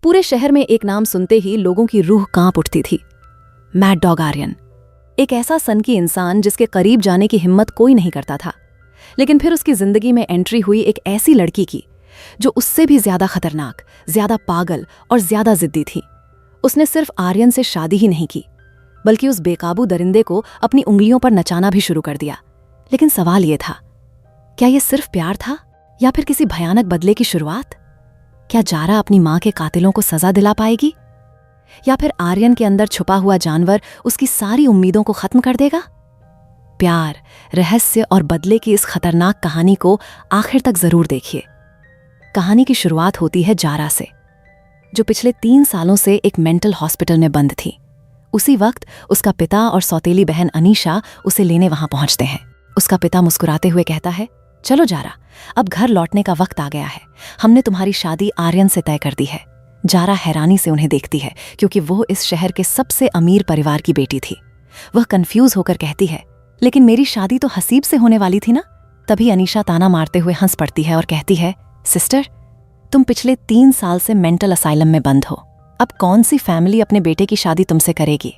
पूरे शहर में एक नाम सुनते ही लोगों की रूह कांप उठती थी, मैड डॉग आर्यन। एक ऐसा सनकी इंसान जिसके करीब जाने की हिम्मत कोई नहीं करता था। लेकिन फिर उसकी जिंदगी में एंट्री हुई एक ऐसी लड़की की जो उससे भी ज्यादा खतरनाक, ज्यादा पागल और ज्यादा जिद्दी थी। उसने सिर्फ आर्यन से शादी ही नहीं की, बल्कि उस बेकाबू दरिंदे को अपनी उंगलियों पर नचाना भी शुरू कर दिया। लेकिन सवाल ये था, क्या ये सिर्फ प्यार था या फिर किसी भयानक बदले की शुरुआत? क्या जारा अपनी मां के कातिलों को सजा दिला पाएगी, या फिर आर्यन के अंदर छुपा हुआ जानवर उसकी सारी उम्मीदों को खत्म कर देगा? प्यार, रहस्य और बदले की इस खतरनाक कहानी को आखिर तक जरूर देखिए। कहानी की शुरुआत होती है जारा से, जो पिछले 3 सालों से एक मेंटल हॉस्पिटल में बंद थी। उसी वक्त उसका पिता और सौतेली बहन अनीशा उसे लेने वहां पहुंचते हैं। उसका पिता मुस्कुराते हुए कहता है, चलो जारा, अब घर लौटने का वक्त आ गया है। हमने तुम्हारी शादी आर्यन से तय कर दी है। जारा हैरानी से उन्हें देखती है, क्योंकि वो इस शहर के सबसे अमीर परिवार की बेटी थी। वह कंफ्यूज होकर कहती है, लेकिन मेरी शादी तो हसीब से होने वाली थी ना। तभी अनीशा ताना मारते हुए हंस पड़ती है और कहती है, सिस्टर, तुम पिछले 3 साल से मेंटल असाइलम में बंद हो। अब कौन सी फैमिली अपने बेटे की शादी तुमसे करेगी?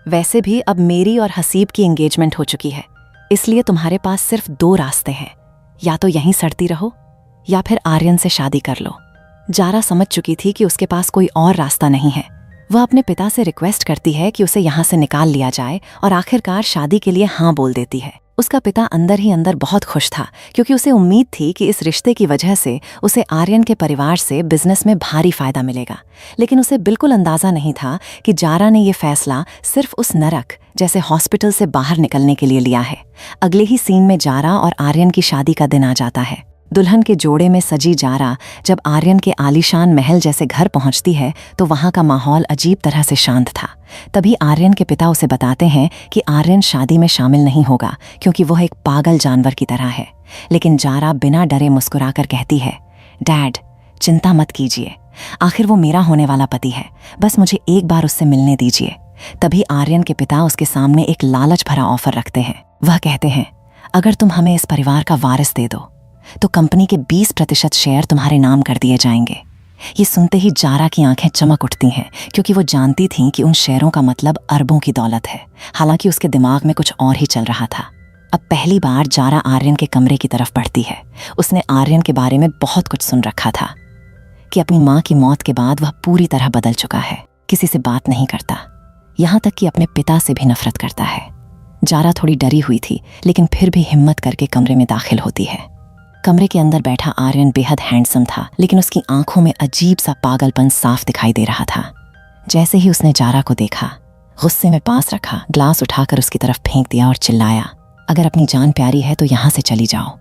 वैसे भी अब मेरी और हसीब की एंगेजमेंट हो चुकी है, इसलिए तुम्हारे पास सिर्फ 2 रास्ते हैं, या तो यहीं सड़ती रहो या फिर आर्यन से शादी कर लो। जारा समझ चुकी थी कि उसके पास कोई और रास्ता नहीं है। वह अपने पिता से रिक्वेस्ट करती है कि उसे यहाँ से निकाल लिया जाए और आखिरकार शादी के लिए हाँ बोल देती है। उसका पिता अंदर ही अंदर बहुत खुश था, क्योंकि उसे उम्मीद थी कि इस रिश्ते की वजह से उसे आर्यन के परिवार से बिजनेस में भारी फायदा मिलेगा। लेकिन उसे बिल्कुल अंदाजा नहीं था कि जारा ने यह फैसला सिर्फ उस नरक जैसे हॉस्पिटल से बाहर निकलने के लिए लिया है। अगले ही सीन में जारा और आर्यन की शादी का दिन आ जाता है। दुल्हन के जोड़े में सजी जारा जब आर्यन के आलीशान महल जैसे घर पहुंचती है तो वहां का माहौल अजीब तरह से शांत था। तभी आर्यन के पिता उसे बताते हैं कि आर्यन शादी में शामिल नहीं होगा, क्योंकि वह एक पागल जानवर की तरह है। लेकिन जारा बिना डरे मुस्कुराकर कहती है, डैड, चिंता मत कीजिए, आखिर वो मेरा होने वाला पति है, बस मुझे एक बार उससे मिलने दीजिए। तभी आर्यन के पिता उसके सामने एक लालच भरा ऑफर रखते हैं। वह कहते हैं, अगर तुम हमें इस परिवार का वारिस दे दो तो कंपनी के 20% शेयर तुम्हारे नाम कर दिए जाएंगे। ये सुनते ही जारा की आंखें चमक उठती हैं, क्योंकि वो जानती थीं कि उन शेयरों का मतलब अरबों की दौलत है। हालांकि उसके दिमाग में कुछ और ही चल रहा था। अब पहली बार जारा आर्यन के कमरे की तरफ बढ़ती है। उसने आर्यन के बारे में बहुत कुछ सुन रखा था कि अपनी माँ की मौत के बाद वह पूरी तरह बदल चुका है, किसी से बात नहीं करता, यहाँ तक कि अपने पिता से भी नफरत करता है। जारा थोड़ी डरी हुई थी, लेकिन फिर भी हिम्मत करके कमरे में दाखिल होती है। कमरे के अंदर बैठा आर्यन बेहद हैंडसम था, लेकिन उसकी आंखों में अजीब सा पागलपन साफ दिखाई दे रहा था। जैसे ही उसने जारा को देखा, गुस्से में पास रखा ग्लास उठाकर उसकी तरफ फेंक दिया और चिल्लाया, अगर अपनी जान प्यारी है तो यहाँ से चली जाओ,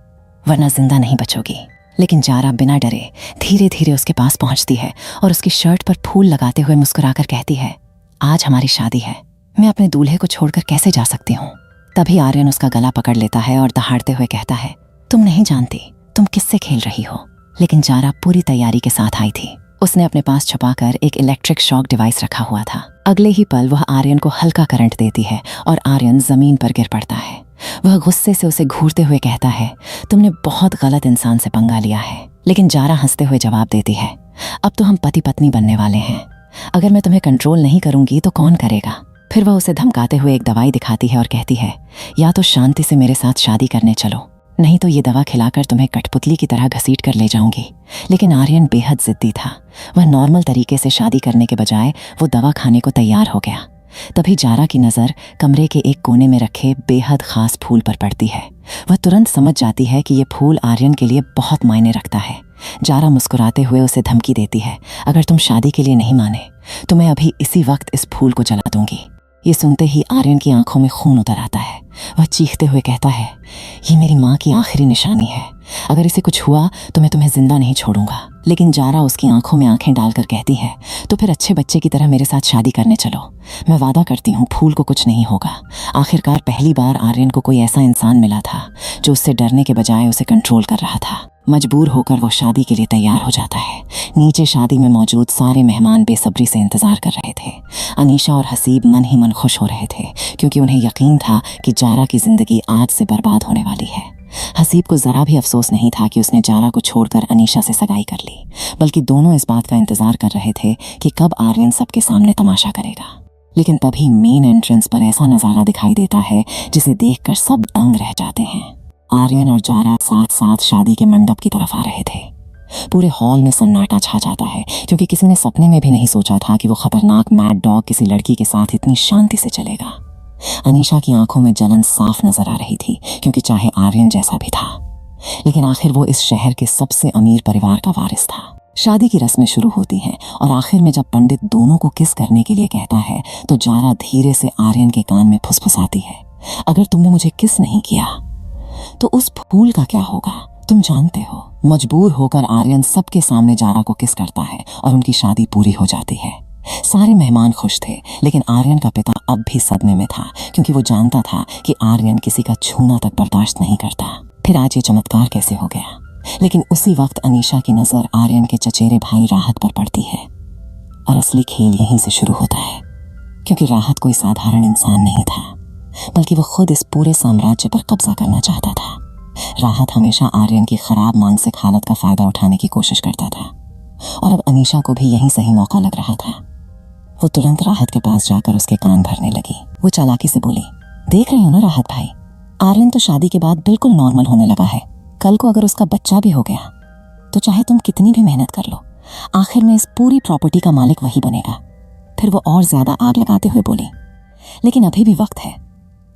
वरना जिंदा नहीं बचोगी। लेकिन जारा बिना डरे धीरे धीरे उसके पास पहुंचती है और उसकी शर्ट पर फूल लगाते हुए मुस्कुराकर कहती है, आज हमारी शादी है, मैं अपने दूल्हे को छोड़कर कैसे जा सकती हूँ। तभी आर्यन उसका गला पकड़ लेता है और दहाड़ते हुए कहता है, तुम नहीं जानती तुम किससे खेल रही हो। लेकिन जारा पूरी तैयारी के साथ आई थी। उसने अपने पास छुपाकर एक इलेक्ट्रिक शॉक डिवाइस रखा हुआ था। अगले ही पल वह आर्यन को हल्का करंट देती है और आर्यन जमीन पर गिर पड़ता है। वह गुस्से से उसे घूरते हुए कहता है, तुमने बहुत गलत इंसान से पंगा लिया है। लेकिन जारा हंसते हुए जवाब देती है, अब तो हम पति पत्नी बनने वाले हैं, अगर मैं तुम्हें कंट्रोल नहीं करूंगी तो कौन करेगा। फिर वह उसे धमकाते हुए एक दवाई दिखाती है और कहती है, या तो शांति से मेरे साथ शादी करने चलो, नहीं तो ये दवा खिलाकर तुम्हें कठपुतली की तरह घसीट कर ले जाऊंगी। लेकिन आर्यन बेहद जिद्दी था। वह नॉर्मल तरीके से शादी करने के बजाय वो दवा खाने को तैयार हो गया। तभी जारा की नज़र कमरे के एक कोने में रखे बेहद खास फूल पर पड़ती है। वह तुरंत समझ जाती है कि ये फूल आर्यन के लिए बहुत मायने रखता है। जारा मुस्कुराते हुए उसे धमकी देती है, अगर तुम शादी के लिए नहीं माने तो मैं अभी इसी वक्त इस फूल को जला दूंगी। ये सुनते ही आर्यन की आंखों में खून उतर आता है। वह चीखते हुए कहता है, ये मेरी माँ की आखिरी निशानी है, अगर इसे कुछ हुआ तो मैं तुम्हें जिंदा नहीं छोड़ूंगा। लेकिन जारा उसकी आंखों में आंखें डालकर कहती है, तो फिर अच्छे बच्चे की तरह मेरे साथ शादी करने चलो, मैं वादा करती हूँ फूल को कुछ नहीं होगा। आखिरकार पहली बार आर्यन को कोई ऐसा इंसान मिला था जो उससे डरने के बजाय उसे कंट्रोल कर रहा था। मजबूर होकर वो शादी के लिए तैयार हो जाता है। नीचे शादी में मौजूद सारे मेहमान बेसब्री से इंतजार कर रहे थे। अनीशा और हसीब मन ही मन खुश हो रहे थे, क्योंकि उन्हें यकीन था कि जारा की जिंदगी आज से बर्बाद होने वाली है। हसीब को जरा भी अफसोस नहीं था कि उसने जारा को छोड़कर अनीशा से सगाई कर ली, बल्कि दोनों इस बात का इंतजार कर रहे थे कि कब आर्यन सबके सामने तमाशा करेगा। लेकिन तभी मेन एंट्रेंस पर ऐसा नजारा दिखाई देता है जिसे देखकर सब दंग रह जाते हैं। आर्यन और जारा साथ साथ शादी के मंडप की तरफ आ रहे थे। पूरे हॉल में सन्नाटा छा जाता है, क्योंकि किसी ने सपने में भी नहीं सोचा था कि वो खतरनाक मैड डॉग किसी लड़की के साथ इतनी शांति से चलेगा। अनीशा की आंखों में जलन साफ नजर आ रही थी, क्योंकि चाहे आर्यन जैसा भी था, लेकिन आखिर वो इस शहर के सबसे अमीर परिवार का वारिस था। शादी की रस्में शुरू होती हैं और आखिर में जब पंडित दोनों को किस करने के लिए कहता है तो जारा धीरे से आर्यन के कान में फुसफुसाती है, अगर तुमने मुझे किस नहीं किया तो उस फूल का क्या होगा, तुम जानते हो। मजबूर होकर आर्यन सबके सामने जारा को किस करता है और उनकी शादी पूरी हो जाती है। सारे मेहमान खुश थे, लेकिन आर्यन का पिता अब भी सदमे में था, क्योंकि वो जानता था कि आर्यन किसी का छूना तक बर्दाश्त नहीं करता। फिर आज ये चमत्कार कैसे हो गया। लेकिन उसी वक्त अनीशा की नजर आर्यन के चचेरे भाई राहत पर पड़ती है, और असली खेल यहीं से शुरू होता है, क्योंकि राहत कोई साधारण इंसान नहीं था, बल्कि वो खुद इस पूरे साम्राज्य पर कब्जा करना चाहता था। राहत हमेशा आर्यन की खराब मानसिक हालत का फायदा उठाने की कोशिश करता था, और अब अनीशा को भी यही सही मौका लग रहा था। वो तुरंत राहत के पास जाकर उसके कान भरने लगी। वो चालाकी से बोली, देख रही हो ना राहत भाई, आर्यन तो शादी के बाद बिल्कुल नॉर्मल होने लगा है। कल को अगर उसका बच्चा भी हो गया तो चाहे तुम कितनी भी मेहनत कर लो, आखिर में इस पूरी प्रॉपर्टी का मालिक वही बनेगा। फिर वो और ज्यादा आग लगाते हुए बोली, लेकिन अभी भी वक्त है।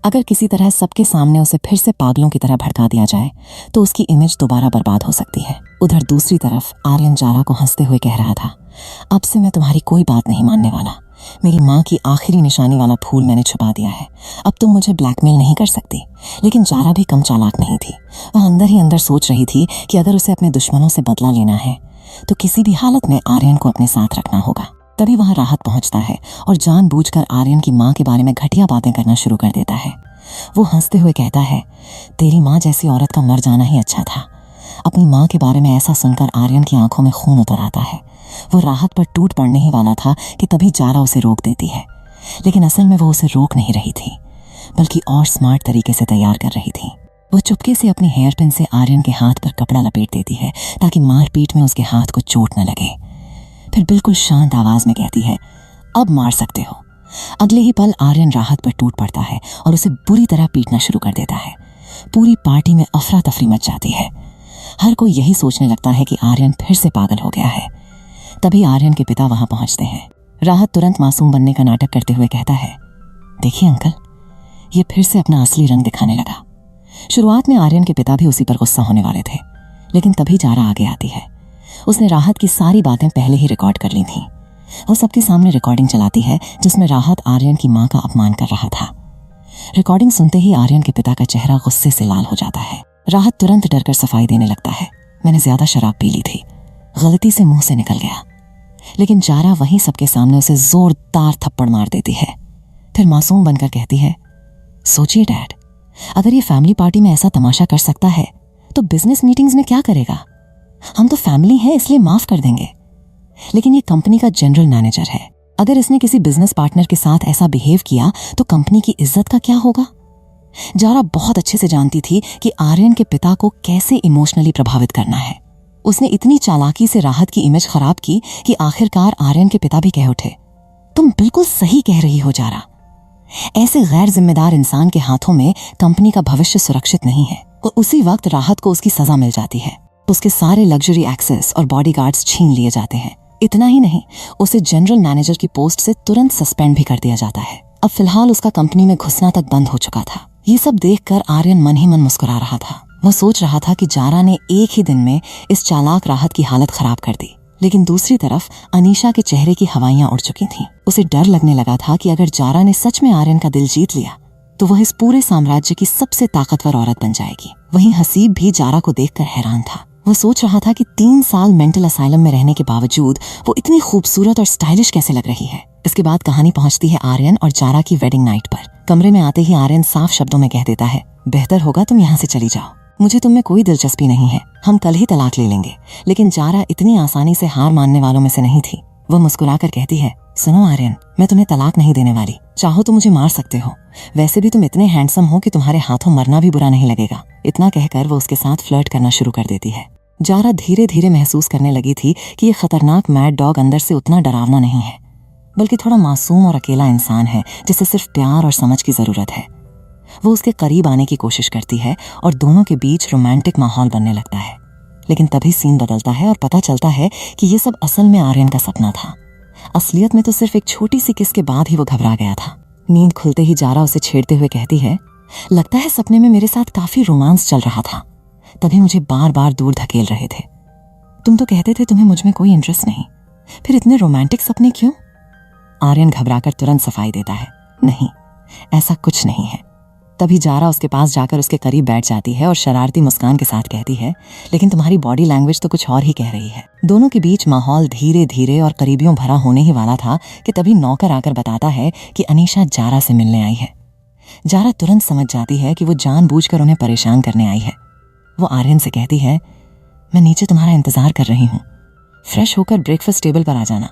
अगर किसी तरह सबके सामने उसे फिर से पागलों की तरह भड़का दिया जाए तो उसकी इमेज दोबारा बर्बाद हो सकती है। उधर दूसरी तरफ आर्यन जारा को हंसते हुए कह रहा था, अब से मैं तुम्हारी कोई बात नहीं मानने वाला। मेरी माँ की आखिरी निशानी वाला फूल मैंने छुपा दिया है, अब तुम मुझे ब्लैकमेल नहीं कर सकती। लेकिन जारा भी कम चालाक नहीं थी। वह अंदर ही अंदर सोच रही थी कि अगर उसे अपने दुश्मनों से बदला लेना है तो किसी भी हालत में आर्यन को अपने साथ रखना होगा। तभी वहां राहत पहुंचता है और जानबूझकर आर्यन की माँ के बारे में घटिया बातें करना शुरू कर देता है। वो हंसते हुए कहता है, तेरी माँ जैसी औरत का मर जाना ही अच्छा था। अपनी माँ के बारे में ऐसा सुनकर आर्यन की आंखों में खून उतर आता है। वो राहत पर टूट पड़ने ही वाला था कि तभी जारा उसे रोक देती है, लेकिन असल में वो उसे रोक नहीं रही थी, बल्कि और स्मार्ट तरीके से तैयार कर रही थी। वो चुपके से अपनी हेयर पिन से आर्यन के हाथ पर कपड़ा लपेट देती है ताकि मारपीट में उसके हाथ को चोट न लगे। फिर बिल्कुल शांत आवाज में कहती है, अब मार सकते हो। अगले ही पल आर्यन राहत पर टूट पड़ता है और उसे बुरी तरह पीटना शुरू कर देता है। पूरी पार्टी में अफरा तफरी मच जाती है। हर कोई यही सोचने लगता है कि आर्यन फिर से पागल हो गया है। तभी आर्यन के पिता वहां पहुंचते हैं। राहत तुरंत मासूम बनने का नाटक करते हुए कहता है, देखिए अंकल, ये फिर से अपना असली रंग दिखाने लगा। शुरुआत में आर्यन के पिता भी उसी पर गुस्सा होने वाले थे, लेकिन तभी जारा आगे आती है। उसने राहत की सारी बातें पहले ही रिकॉर्ड कर ली थी। वो सबके सामने रिकॉर्डिंग चलाती है जिसमें राहत आर्यन की माँ का अपमान कर रहा था। रिकॉर्डिंग सुनते ही आर्यन के पिता का चेहरा गुस्से से लाल हो जाता है। राहत तुरंत डरकर सफाई देने लगता है, मैंने ज्यादा शराब पी ली थी, गलती से मुंह से निकल गया। लेकिन जारा वहीं सबके सामने उसे जोरदार थप्पड़ मार देती है। फिर मासूम बनकर कहती है, सोचिए डैड, अगर ये फैमिली पार्टी में ऐसा तमाशा कर सकता है तो बिजनेस मीटिंग्स में क्या करेगा। हम तो फैमिली हैं इसलिए माफ कर देंगे, लेकिन ये कंपनी का जनरल मैनेजर है। अगर इसने किसी बिजनेस पार्टनर के साथ ऐसा बिहेव किया तो कंपनी की इज्जत का क्या होगा। जारा बहुत अच्छे से जानती थी कि आर्यन के पिता को कैसे इमोशनली प्रभावित करना है। उसने इतनी चालाकी से राहत की इमेज खराब की कि आखिरकार आर्यन के पिता भी कह उठे, तुम बिल्कुल सही कह रही हो जारा, ऐसे गैर जिम्मेदार इंसान के हाथों में कंपनी का भविष्य सुरक्षित नहीं है। और उसी वक्त राहत को उसकी सजा मिल जाती है। उसके सारे लग्जरी एक्सेस और बॉडीगार्ड्स छीन लिए जाते हैं। इतना ही नहीं, उसे जनरल मैनेजर की पोस्ट से तुरंत सस्पेंड भी कर दिया जाता है। अब फिलहाल उसका कंपनी में घुसना तक बंद हो चुका था। ये सब देखकर आर्यन मन ही मन मुस्कुरा रहा था। वो सोच रहा था कि जारा ने एक ही दिन में इस चालाक राहत की हालत खराब कर दी। लेकिन दूसरी तरफ अनीशा के चेहरे की हवाइयां उड़ चुकी थीं। उसे डर लगने लगा था कि अगर जारा ने सच में आर्यन का दिल जीत लिया तो वह इस पूरे साम्राज्य की सबसे ताकतवर औरत बन जाएगी। वहीं हसीब भी जारा को देखकर हैरान था। वो सोच रहा था कि 3 साल मेंटल असाइलम में रहने के बावजूद वो इतनी खूबसूरत और स्टाइलिश कैसे लग रही है। इसके बाद कहानी पहुंचती है आर्यन और जारा की वेडिंग नाइट पर। कमरे में आते ही आर्यन साफ शब्दों में कह देता है, बेहतर होगा तुम यहाँ से चली जाओ, मुझे तुम में कोई दिलचस्पी नहीं है, हम कल ही तलाक ले लेंगे। लेकिन जारा इतनी आसानी से हार मानने वालों में से नहीं थी। वो मुस्कुराकर कहती है, सुनो आर्यन, मैं तुम्हें तलाक नहीं देने वाली, चाहो तो मुझे मार सकते हो, वैसे भी तुम इतने हैंडसम हो कि तुम्हारे हाथों मरना भी बुरा नहीं लगेगा। इतना कहकर वो उसके साथ फ्लर्ट करना शुरू कर देती है। जारा धीरे धीरे महसूस करने लगी थी कि ये खतरनाक मैड डॉग अंदर से उतना डरावना नहीं है, बल्कि थोड़ा मासूम और अकेला इंसान है जिसे सिर्फ प्यार और समझ की जरूरत है। वो उसके करीब आने की कोशिश करती है और दोनों के बीच रोमांटिक माहौल बनने लगता है। लेकिन तभी सीन बदलता है और पता चलता है कि ये सब असल में आर्यन का सपना था। असलियत में तो सिर्फ एक छोटी सी किस के बाद ही वो घबरा गया था। नींद खुलते ही जारा उसे छेड़ते हुए कहती है, लगता है सपने में मेरे साथ काफी रोमांस चल रहा था, तभी मुझे बार बार दूर धकेल रहे थे। तुम तो कहते थे तुम्हें मुझ में कोई इंटरेस्ट नहीं, फिर इतने रोमांटिक सपने क्यों? आर्यन घबराकर तुरंत सफाई देता है, नहीं, ऐसा कुछ नहीं है। तभी जारा उसके पास जाकर उसके करीब बैठ जाती है और शरारती मुस्कान के साथ कहती है, लेकिन तुम्हारी बॉडी लैंग्वेज तो कुछ और ही कह रही है। दोनों के बीच माहौल धीरे धीरे और करीबियों भरा होने ही वाला था कि तभी नौकर आकर बताता है कि अनीशा जारा से मिलने आई है। जारा तुरंत समझ जाती है कि वो जानबूझकर उन्हें परेशान करने आई है। वो आर्यन से कहती है, मैं नीचे तुम्हारा इंतजार कर रही हूँ, फ्रेश होकर ब्रेकफास्ट टेबल पर आ जाना,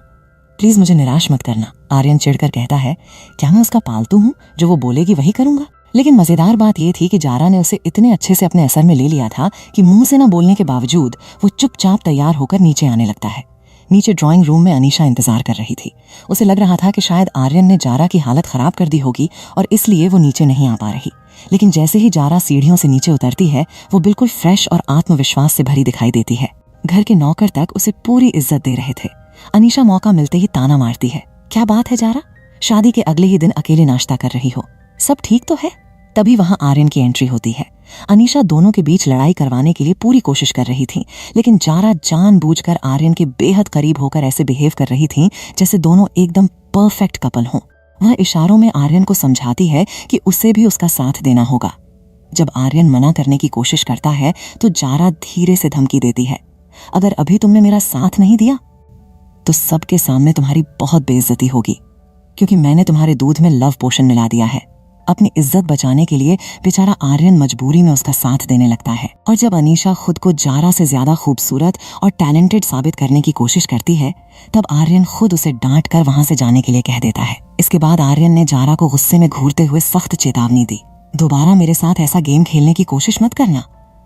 प्लीज मुझे निराश मत करना। आर्यन चिढ़कर कहता है, क्या मैं उसका पालतू हूँ, जो वो बोलेगी वही करूंगा? लेकिन मजेदार बात यह थी कि जारा ने उसे इतने अच्छे से अपने असर में ले लिया था कि मुंह से न बोलने के बावजूद वो चुपचाप तैयार होकर नीचे आने लगता है। नीचे ड्राइंग रूम में अनीशा इंतजार कर रही थी। उसे लग रहा था कि शायद आर्यन ने जारा की हालत खराब कर दी होगी और इसलिए वो नीचे नहीं आ पा रही। लेकिन जैसे ही जारा सीढ़ियों से नीचे उतरती है, वो बिल्कुल फ्रेश और आत्मविश्वास से भरी दिखाई देती है। घर के नौकर तक उसे पूरी इज्जत दे रहे थे। अनीशा मौका मिलते ही ताना मारती है, क्या बात है जारा, शादी के अगले ही दिन अकेले नाश्ता कर रही हो, सब ठीक तो है? तभी वहां आर्यन की एंट्री होती है। अनीशा दोनों के बीच लड़ाई करवाने के लिए पूरी कोशिश कर रही थी, लेकिन जारा जानबूझकर आर्यन के बेहद करीब होकर ऐसे बिहेव कर रही थी जैसे दोनों एकदम परफेक्ट कपल हों। वह इशारों में आर्यन को समझाती है कि उसे भी उसका साथ देना होगा। जब आर्यन मना करने की कोशिश करता है तो जारा धीरे से धमकी देती है, अगर अभी तुमने मेरा साथ नहीं दिया तो सबके सामने तुम्हारी बहुत बेइज्जती होगी, क्योंकि मैंने तुम्हारे दूध में लव पोशन मिला दिया है। अपनी इज्जत बचाने के लिए बेचारा आर्यन मजबूरी में उसका साथ देने लगता है। और जब अनीशा खुद को जारा से ज्यादा खूबसूरत और टैलेंटेड साबित करने की कोशिश करती है, तब आर्यन खुद उसे डांट कर वहां से जाने के लिए कह देता है। इसके बाद आर्यन ने जारा को गुस्से में घूरते हुए सख्त चेतावनी दी, दोबारा मेरे साथ ऐसा गेम खेलने की कोशिश मत करना,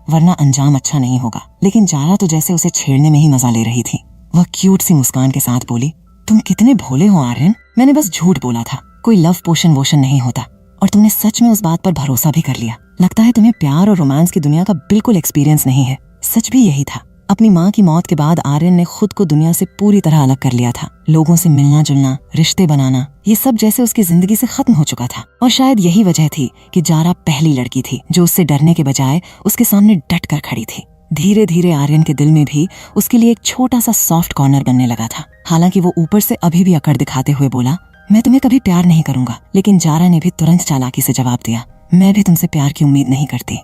वरना अंजाम अच्छा नहीं होगा। लेकिन जारा तो जैसे उसे छेड़ने में ही मजा ले रही थी। वह क्यूट सी मुस्कान के साथ बोली, तुम कितने भोले हो आर्यन, मैंने बस झूठ बोला था, कोई लव पोशन वोशन नहीं होता, और तुमने सच में उस बात पर भरोसा भी कर लिया। लगता है तुम्हें प्यार और रोमांस की दुनिया का बिल्कुल एक्सपीरियंस नहीं है। सच भी यही था। अपनी माँ की मौत के बाद आर्यन ने खुद को दुनिया से पूरी तरह अलग कर लिया था। लोगों से मिलना जुलना, रिश्ते बनाना, ये सब जैसे उसकी जिंदगी से खत्म हो चुका था। और शायद यही वजह थी कि जारा पहली लड़की थी जो उससे डरने के बजाय उसके सामने डट कर खड़ी थी। धीरे धीरे आर्यन के दिल में भी उसके लिए एक छोटा सा सॉफ्ट कॉर्नर बनने लगा था। हालांकि वो ऊपर से अभी भी अकड़ दिखाते हुए बोला, मैं तुम्हें कभी प्यार नहीं करूंगा। लेकिन जारा ने भी तुरंत चालाकी से जवाब दिया, मैं भी तुमसे प्यार की उम्मीद नहीं करती,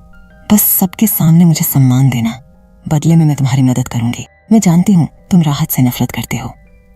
बस सबके सामने मुझे सम्मान देना, बदले में मैं तुम्हारी मदद करूंगी। मैं जानती हूँ तुम राहत से नफरत करते हो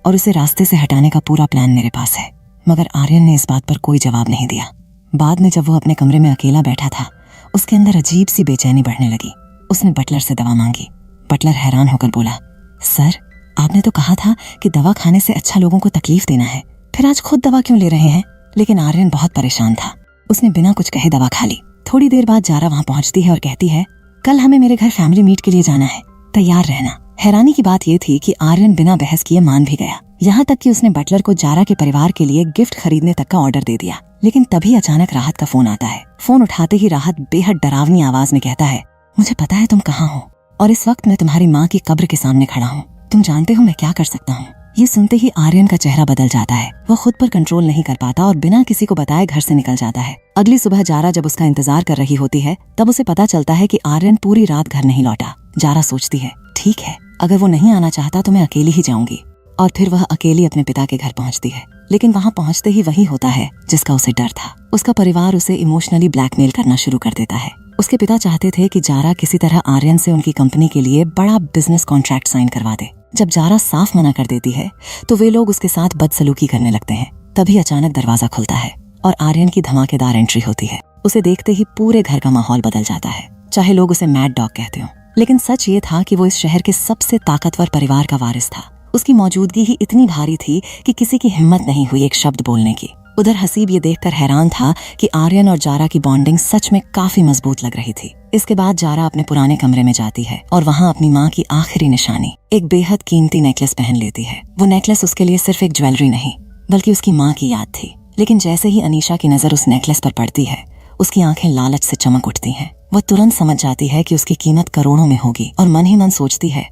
और उसे रास्ते से हटाने का पूरा प्लान मेरे पास है। मगर आर्यन ने इस बात पर कोई जवाब नहीं दिया। बाद में जब वो अपने कमरे में अकेला बैठा था, उसके अंदर अजीब सी बेचैनी बढ़ने लगी। उसने बटलर से दवा मांगी। बटलर हैरान होकर बोला, सर, आपने तो कहा था कि दवा खाने से अच्छा लोगों को तकलीफ देना है, फिर आज खुद दवा क्यों ले रहे हैं? लेकिन आर्यन बहुत परेशान था। उसने बिना कुछ कहे दवा खा ली। थोड़ी देर बाद जारा वहां पहुंचती है और कहती है, कल हमें मेरे घर फैमिली मीट के लिए जाना है, तैयार रहना। हैरानी की बात यह थी कि आर्यन बिना बहस किए मान भी गया। यहाँ तक कि उसने बटलर को जारा के परिवार के लिए गिफ्ट खरीदने तक का ऑर्डर दे दिया। लेकिन तभी अचानक राहत का फोन आता है। फोन उठाते ही राहत बेहद डरावनी आवाज में कहता है, मुझे पता है तुम कहाँ हो और इस वक्त मैं तुम्हारी माँ की कब्र के सामने खड़ा हूँ। तुम जानते हो मैं क्या कर सकता हूँ? ये सुनते ही आर्यन का चेहरा बदल जाता है। वह खुद पर कंट्रोल नहीं कर पाता और बिना किसी को बताए घर से निकल जाता है। अगली सुबह जारा जब उसका इंतजार कर रही होती है, तब उसे पता चलता है कि आर्यन पूरी रात घर नहीं लौटा। जारा सोचती है, ठीक है, अगर वो नहीं आना चाहता तो मैं अकेली ही जाऊंगी। और फिर वह अकेली अपने पिता के घर पहुंचती है। लेकिन वहां पहुंचते ही वही होता है जिसका उसे डर था। उसका परिवार उसे इमोशनली ब्लैकमेल करना शुरू कर देता है। उसके पिता चाहते थे कि जारा किसी तरह आर्यन से उनकी कंपनी के लिए बड़ा बिजनेस कॉन्ट्रैक्ट साइन करवा दे। जब जारा साफ मना कर देती है तो वे लोग उसके साथ बदसलूकी करने लगते हैं। तभी अचानक दरवाजा खुलता है और आर्यन की धमाकेदार एंट्री होती है। उसे देखते ही पूरे घर का माहौल बदल जाता है, चाहे लोग उसे मैड डॉग कहते हो। लेकिन सच ये था कि वो इस शहर के सबसे ताकतवर परिवार का वारिस था। उसकी मौजूदगी ही इतनी भारी थी कि किसी की हिम्मत नहीं हुई एक शब्द बोलने की। उधर हसीब ये देखकर हैरान था कि आर्यन और जारा की बॉन्डिंग सच में काफी मजबूत लग रही थी। इसके बाद जारा अपने पुराने कमरे में जाती है और वहाँ अपनी माँ की आखिरी निशानी, एक बेहद कीमती नेकलेस पहन लेती है। वो नेकलेस उसके लिए सिर्फ एक ज्वेलरी नहीं बल्कि उसकी माँ की याद थी। लेकिन जैसे ही अनीशा की नजर उस नेकलेस पर पड़ती है, उसकी आंखें लालच से चमक उठती हैं। वो तुरंत समझ जाती है कि उसकी कीमत करोड़ों में होगी और मन ही मन सोचती है,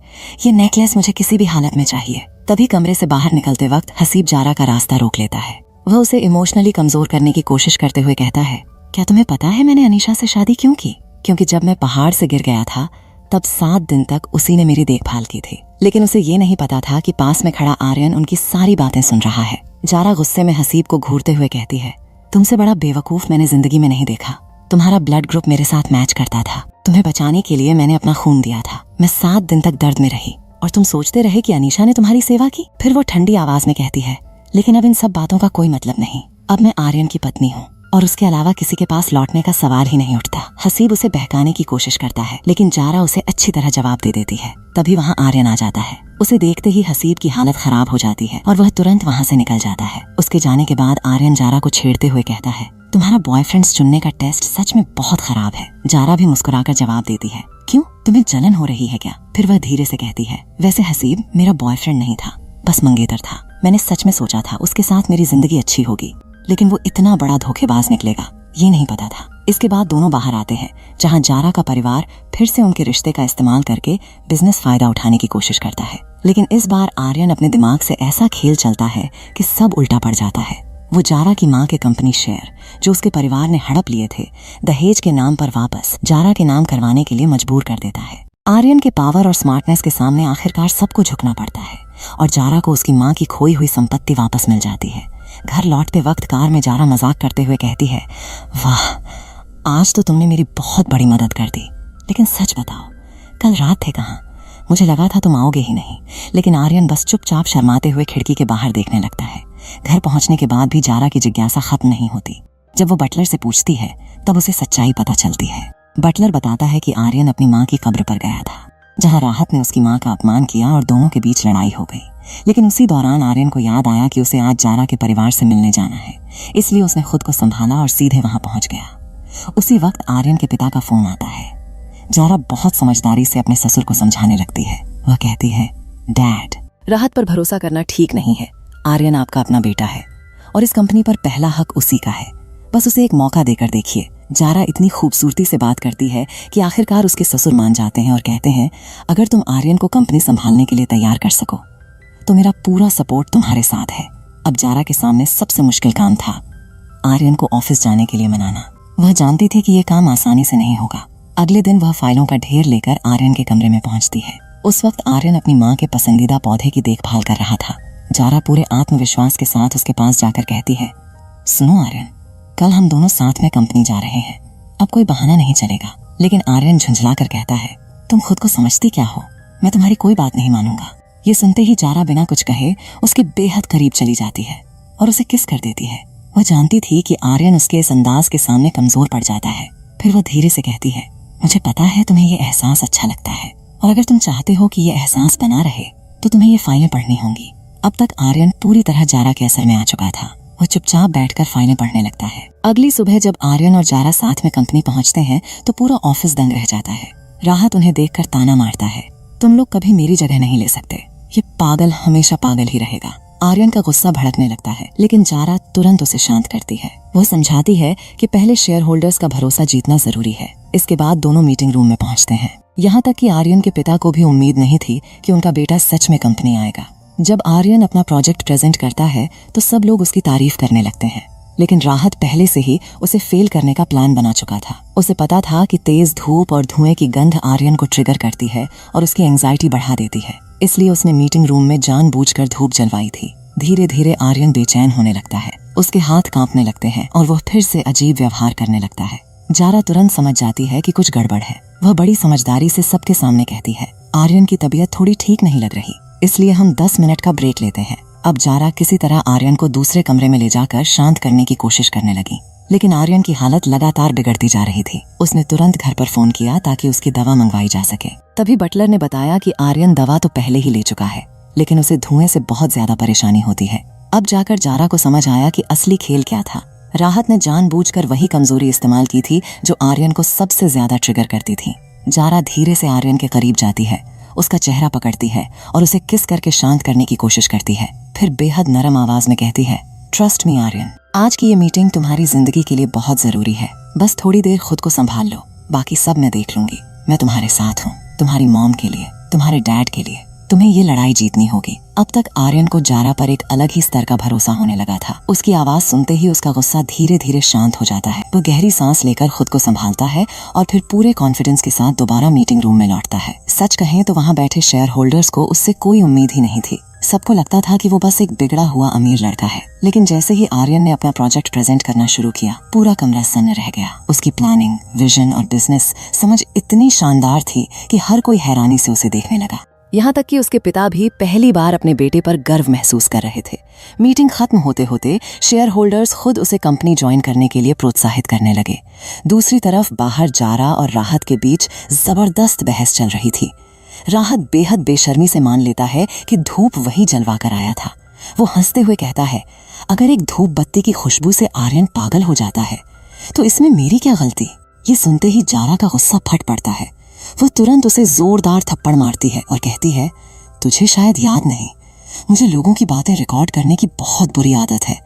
ये नेकलेस मुझे किसी भी हालत में चाहिए। तभी कमरे से बाहर निकलते वक्त हसीब जारा का रास्ता रोक लेता है। वह उसे इमोशनली कमजोर करने की कोशिश करते हुए कहता है, क्या तुम्हें पता है मैंने अनीशा से शादी क्यों की? क्योंकि जब मैं पहाड़ से गिर गया था तब 7 दिन तक उसी ने मेरी देखभाल की थी। लेकिन उसे ये नहीं पता था कि पास में खड़ा आर्यन उनकी सारी बातें सुन रहा है। जारा गुस्से में हसीब को घूरते हुए कहती है, तुमसे बड़ा बेवकूफ मैंने जिंदगी में नहीं देखा। तुम्हारा ब्लड ग्रुप मेरे साथ मैच करता था। तुम्हें बचाने के लिए मैंने अपना खून दिया था। मैं 7 दिन तक दर्द में रही और तुम सोचते रहे कि अनीशा ने तुम्हारी सेवा की। फिर वो ठंडी आवाज में कहती है, लेकिन अब इन सब बातों का कोई मतलब नहीं। अब मैं आर्यन की पत्नी हूँ और उसके अलावा किसी के पास लौटने का सवाल ही नहीं उठता। हसीब उसे बहकाने की कोशिश करता है लेकिन जारा उसे अच्छी तरह जवाब दे देती है। तभी वहाँ आर्यन आ जाता है। उसे देखते ही हसीब की हालत खराब हो जाती है और वह तुरंत वहाँ से निकल जाता है। उसके जाने के बाद आर्यन जारा को छेड़ते हुए कहता है, तुम्हारा बॉयफ्रेंड्स चुनने का टेस्ट सच में बहुत खराब है। जारा भी मुस्कुराकर जवाब देती है, क्यों, तुम्हें जलन हो रही है क्या? फिर वह धीरे से कहती है, वैसे हसीब मेरा बॉयफ्रेंड नहीं था, बस मंगेतर था। मैंने सच में सोचा था उसके साथ मेरी जिंदगी अच्छी होगी, लेकिन वो इतना बड़ा धोखेबाज निकलेगा ये नहीं पता था। इसके बाद दोनों बाहर आते हैं जहां जारा का परिवार फिर से उनके रिश्ते का इस्तेमाल करके बिजनेस फायदा उठाने की कोशिश करता है। लेकिन इस बार आर्यन अपने दिमाग से ऐसा खेल चलता है कि सब उल्टा पड़ जाता है। वो जारा की माँ के कंपनी शेयर जो उसके परिवार ने हड़प लिए थे, दहेज के नाम पर वापस जारा के नाम करवाने के लिए मजबूर कर देता है। आर्यन के पावर और स्मार्टनेस के सामने आखिरकार सबको झुकना पड़ता है और जारा को उसकी माँ की खोई हुई संपत्ति वापस मिल जाती है। घर लौटते वक्त कार में जारा मजाक करते हुए कहती है, वाह, आज तो तुमने मेरी बहुत बड़ी मदद कर दी। लेकिन सच बताओ, कल रात थे कहाँ? मुझे लगा था तुम आओगे ही नहीं। लेकिन आर्यन बस चुपचाप शर्माते हुए खिड़की के बाहर देखने लगता है। घर पहुंचने के बाद भी जारा की जिज्ञासा खत्म नहीं होती। जब वो बटलर से पूछती है तब उसे सच्चाई पता चलती है। बटलर बताता है कि आर्यन अपनी माँ की कब्र पर गया था जहाँ राहत ने उसकी माँ का अपमान किया और दोनों के बीच लड़ाई हो गई। लेकिन उसी दौरान आर्यन को याद आया कि उसे आज जारा के परिवार से मिलने जाना है, इसलिए उसने खुद को संभाला और सीधे वहां पहुंच गया। उसी वक्त आर्यन के पिता का फोन आता है। जारा बहुत समझदारी से अपने ससुर को समझाने लगती है। वह कहती है, डैड, राहत पर भरोसा करना ठीक नहीं है। आर्यन आपका अपना बेटा है और इस कंपनी पर पहला हक उसी का है। बस उसे एक मौका देकर देखिए। जारा इतनी खूबसूरती से बात करती है कि आखिरकार उसके ससुर मान जाते हैं और कहते हैं, अगर तुम आर्यन को कंपनी संभालने के लिए तैयार कर सको तो मेरा पूरा सपोर्ट तुम्हारे साथ है। अब जारा के सामने सबसे मुश्किल काम था आर्यन को ऑफिस जाने के लिए मनाना। वह जानती थी कि यह काम आसानी से नहीं होगा। अगले दिन वह फाइलों का ढेर लेकर आर्यन के कमरे में पहुंचती है। उस वक्त आर्यन अपनी माँ के पसंदीदा पौधे की देखभाल कर रहा था। जारा पूरे आत्मविश्वास के साथ उसके पास जाकर कहती है, सुनो आर्यन, कल हम दोनों साथ में कंपनी जा रहे हैं। अब कोई बहाना नहीं चलेगा। लेकिन आर्यन झुंझला कर कहता है, तुम खुद को समझती क्या हो? मैं तुम्हारी कोई बात नहीं मानूंगा। ये सुनते ही जारा बिना कुछ कहे उसके बेहद करीब चली जाती है और उसे किस कर देती है। वह जानती थी कि आर्यन उसके इस अंदाज के सामने कमजोर पड़ जाता है। फिर वह धीरे से कहती है, मुझे पता है तुम्हें ये एहसास अच्छा लगता है और अगर तुम चाहते हो कि ये एहसास बना रहे तो तुम्हें ये फाइलें पढ़नी होंगी। अब तक आर्यन पूरी तरह जारा के असर में आ चुका था। वह चुपचाप बैठकर फाइलें पढ़ने लगता है। अगली सुबह जब आर्यन और जारा साथ में कंपनी पहुंचते हैं तो पूरा ऑफिस दंग रह जाता है। राहत उन्हें देखकर ताना मारता है, तुम लोग कभी मेरी जगह नहीं ले सकते। ये पागल हमेशा पागल ही रहेगा। आर्यन का गुस्सा भड़कने लगता है लेकिन जारा तुरंत उसे शांत करती है। वो समझाती है कि पहले शेयर होल्डर्स का भरोसा जीतना जरूरी है। इसके बाद दोनों मीटिंग रूम में पहुंचते हैं। यहाँ तक कि आर्यन के पिता को भी उम्मीद नहीं थी कि उनका बेटा सच में कंपनी आएगा। जब आर्यन अपना प्रोजेक्ट प्रेजेंट करता है तो सब लोग उसकी तारीफ करने लगते हैं। लेकिन राहत पहले से ही उसे फेल करने का प्लान बना चुका था। उसे पता था कि तेज धूप और धुएं की गंध आर्यन को ट्रिगर करती है और उसकी एंजाइटी बढ़ा देती है। इसलिए उसने मीटिंग रूम में जानबूझकर धूप जलवाई थी। धीरे धीरे आर्यन बेचैन होने लगता है। उसके हाथ कांपने लगते हैं और वह फिर से अजीब व्यवहार करने लगता है। जारा तुरंत समझ जाती है कि कुछ गड़बड़ है। वह बड़ी समझदारी से सबके सामने कहती है, आर्यन की तबीयत थोड़ी ठीक नहीं लग रही, इसलिए हम 10 मिनट का ब्रेक लेते हैं। अब जारा किसी तरह आर्यन को दूसरे कमरे में ले जाकर शांत करने की कोशिश करने लगी। लेकिन आर्यन की हालत लगातार बिगड़ती जा रही थी। उसने तुरंत घर पर फोन किया ताकि उसकी दवा मंगवाई जा सके। तभी बटलर ने बताया कि आर्यन दवा तो पहले ही ले चुका है, लेकिन उसे धुएं से बहुत ज्यादा परेशानी होती है। अब जाकर जारा को समझ आया कि असली खेल क्या था। राहत ने जानबूझकर वही कमजोरी इस्तेमाल की थी जो आर्यन को सबसे ज्यादा ट्रिगर करती थी। जारा धीरे से आर्यन के करीब जाती है, उसका चेहरा पकड़ती है और उसे किस करके शांत करने की कोशिश करती है। फिर बेहद नरम आवाज में कहती है, ट्रस्ट मी आर्यन, आज की ये मीटिंग तुम्हारी जिंदगी के लिए बहुत जरूरी है। बस थोड़ी देर खुद को संभाल लो, बाकी सब मैं देख लूंगी। मैं तुम्हारे साथ हूँ, तुम्हारी मॉम के लिए, तुम्हारे डैड के लिए। तुम्हें ये लड़ाई जीतनी होगी। अब तक आर्यन को जारा पर एक अलग ही स्तर का भरोसा होने लगा था। उसकी आवाज सुनते ही उसका गुस्सा धीरे धीरे शांत हो जाता है। वो गहरी सांस लेकर खुद को संभालता है और फिर पूरे कॉन्फिडेंस के साथ दोबारा मीटिंग रूम में लौटता है। सच कहें तो वहाँ बैठे शेयर होल्डर्स को उससे कोई उम्मीद ही नहीं थी। सबको लगता था कि वो बस एक बिगड़ा हुआ अमीर लड़का है। लेकिन जैसे ही आर्यन ने अपना प्रोजेक्ट प्रेजेंट करना शुरू किया, पूरा कमरा सन्न रह गया। उसकी प्लानिंग, विजन और बिजनेस समझ इतनी शानदार थी कि हर कोई हैरानी से उसे देखने लगा। यहाँ तक कि उसके पिता भी पहली बार अपने बेटे पर गर्व महसूस कर रहे थे। मीटिंग खत्म होते होते शेयर होल्डर्स खुद उसे कंपनी ज्वाइन करने के लिए प्रोत्साहित करने लगे। दूसरी तरफ बाहर जारा और राहत के बीच जबरदस्त बहस चल रही थी। राहत बेहद बेशर्मी से मान लेता है कि धूप वही जलवा कर आया था। वो हंसते हुए कहता है, अगर एक धूप बत्ती की खुशबू से आर्यन पागल हो जाता है तो इसमें मेरी क्या गलती। ये सुनते ही जारा का गुस्सा फट पड़ता है। वो तुरंत उसे जोरदार थप्पड़ मारती है और कहती है, तुझे शायद याद नहीं, मुझे लोगों की बातें रिकॉर्ड करने की बहुत बुरी आदत है।